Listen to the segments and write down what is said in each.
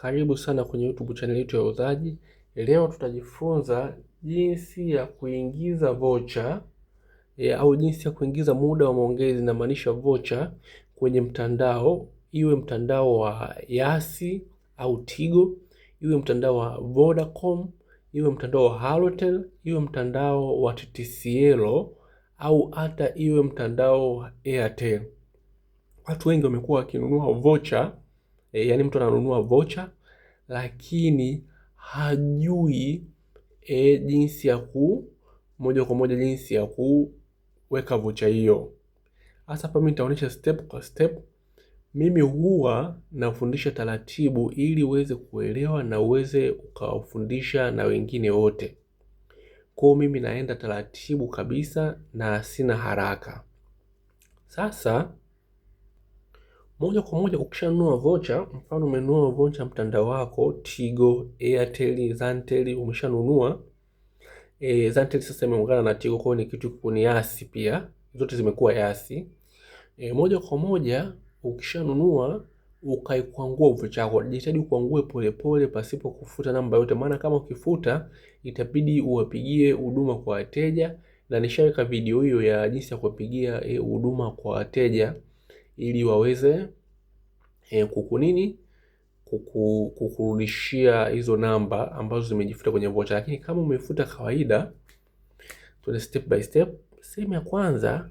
Karibu sana kwenye YouTube channel yetu ya Wauzaji. Leo tutajifunza jinsi ya kuingiza vocha au jinsi ya kuingiza muda wa maongezi, na maanisha vocha kwenye mtandao, iwe mtandao wa Yasi au Tigo, iwe mtandao wa Vodacom, iwe mtandao wa Halotel, iwe mtandao wa TTCL au hata iwe mtandao wa Airtel. Watu wengi wamekuwa wakinunua vocha, yani mtu ananunua vocha lakini hajui jinsi ya moja kwa moja jinsi ya kuweka vocha hiyo. Hasa hapa mimi nitaonyesha step kwa step. Mimi huwa nafundisha taratibu ili uweze kuelewa na uweze ukawafundisha na wengine wote. Kwa mimi naenda taratibu kabisa na sina haraka. Sasa moja kwa moja ukishanunua vocha, mfano umenunua vocha mtandao wako Tigo, Airtel, Zantel, umeshanunua. Zantel sasa imeungana na Tigo, kwa ni kitu kuni Yasi pia. Zote zimekuwa Yasi. Moja kwa moja ukishanunua ukaikwangua vocha yako. Jitahidi kuangue polepole pasipo kufuta namba yote, maana kama ukifuta itabidi uwapigie huduma kwa wateja, na nishaweka video hiyo ya jinsi ya kupigia huduma kwa wateja ili waweze kukurudishia hizo namba ambazo zimejifuta kwenye vocha. Lakini kama umefuta kawaida, tuende step by step. Sehemu ya kwanza,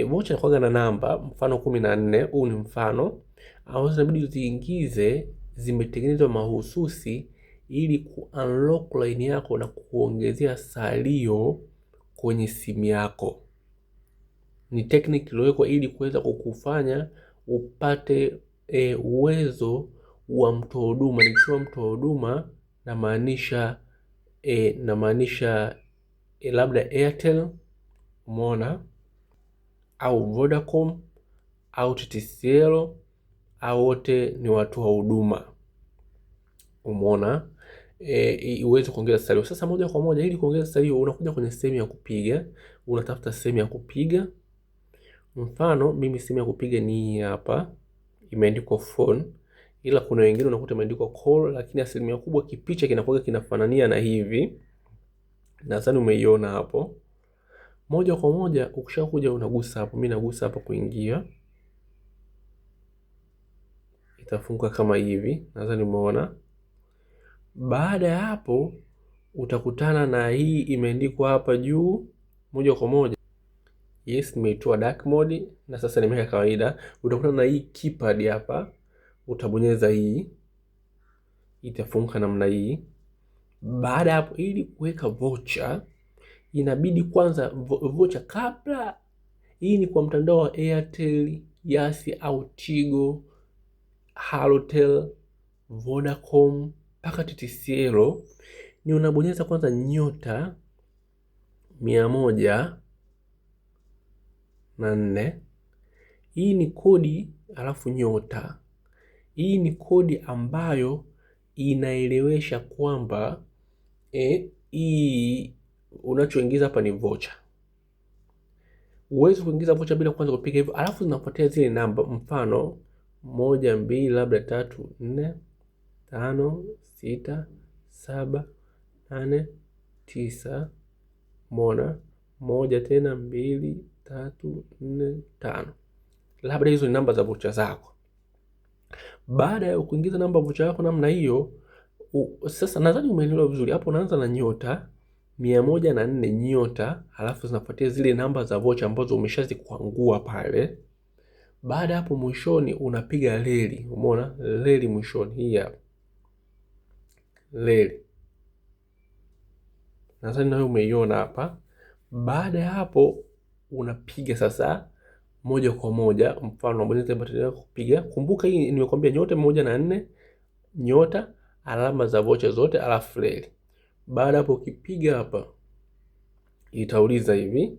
vocha inakuwa na namba mfano 14. Huu ni mfano au zinabidi uziingize, zimetengenezwa mahususi ili ku-unlock line yako na kuongezea salio kwenye simu yako. Ni technique iliyowekwa ili kuweza kukufanya upate uwezo wa mtoa huduma. Nikisema mtoa huduma namaanisha labda Airtel, umeona, au Vodacom au TTCL, au wote ni watu wa huduma, umeona, uweze kuongeza salio. Sasa moja kwa moja ili kuongeza salio unakuja kwenye sehemu ya kupiga, unatafuta sehemu ya kupiga. Mfano mimi sehemu ya kupiga ni hapa, imeandikwa phone, ila kuna wengine unakuta imeandikwa call, lakini asilimia kubwa kipicha kinakuwa kinafanania na hivi. Nadhani umeiona hapo. Moja kwa moja ukishakuja unagusa hapo, mimi nagusa hapa kuingia. Itafunguka kama hivi, nadhani umeona. Baada ya hapo utakutana na hii imeandikwa hapa juu moja kwa moja. Yes, nimeitoa dark mode na sasa nimeweka kawaida. Utakutana na hii keypad hapa, utabonyeza hii, itafunguka namna hii. Baada hapo, ili kuweka vocha inabidi kwanza vocha kabla. Hii ni kwa mtandao wa Airtel, Yasi au Tigo, Halotel, Vodacom mpaka TTCL. Ni unabonyeza kwanza *104. Hii ni kodi, alafu nyota. Hii ni kodi ambayo inaelewesha kwamba hii unachoingiza hapa ni vocha. Uwezi kuingiza vocha bila kwanza kupiga hivyo, alafu zinafuatia zile namba, mfano 1 2 labda 3 4 5 6 7 8 9, umeona, 1 tena 2 3 4 5, labda hizo ni namba za vocha zako. Baada ya kuingiza namba vocha yako namna hiyo, sasa nadhani umeelewa vizuri. Hapo unaanza na nyota 104 nyota, alafu zinafuatia zile namba za vocha ambazo umeshazikwangua pale. Baada hapo mwishoni unapiga leli, umeona leli mwishoni, hii hapa leli, nadhani nawe umeiona hapa. Baada ya hapo unapiga sasa moja kwa moja, mfano unabonyeza button ya kupiga. Kumbuka hii nimekwambia nyota 104 nyota, alama za vocha zote, alafu leli. Baada hapo ukipiga hapa itauliza hivi,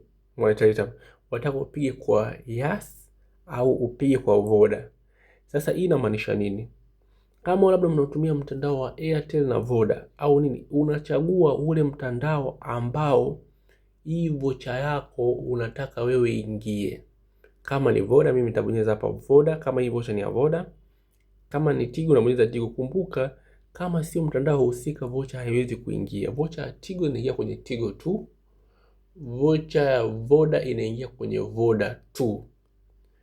wataka upige kwa Yas au upige kwa Voda. Sasa hii inamaanisha nini? Kama labda mnatumia mtandao wa Airtel na Voda au nini, unachagua ule mtandao ambao hii vocha yako unataka wewe ingie. Kama ni Voda, mimi nitabonyeza hapa Voda. Kama hii vocha ni ya Voda, Kama ni Tigo unabonyeza Tigo. Kumbuka kama sio mtandao husika vocha haiwezi kuingia. Vocha ya Tigo inaingia kwenye Tigo tu. Vocha ya Voda inaingia kwenye Voda tu.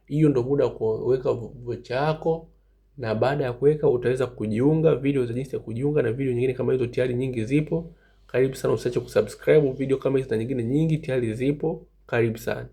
Hiyo ndio muda wa kuweka vocha yako, na baada ya kuweka utaweza kujiunga. Video za jinsi ya kujiunga na video nyingine kama hizo tayari nyingi zipo. Karibu sana, usiache kusubscribe. Video kama hizo na nyingine nyingi tayari zipo. Karibu sana.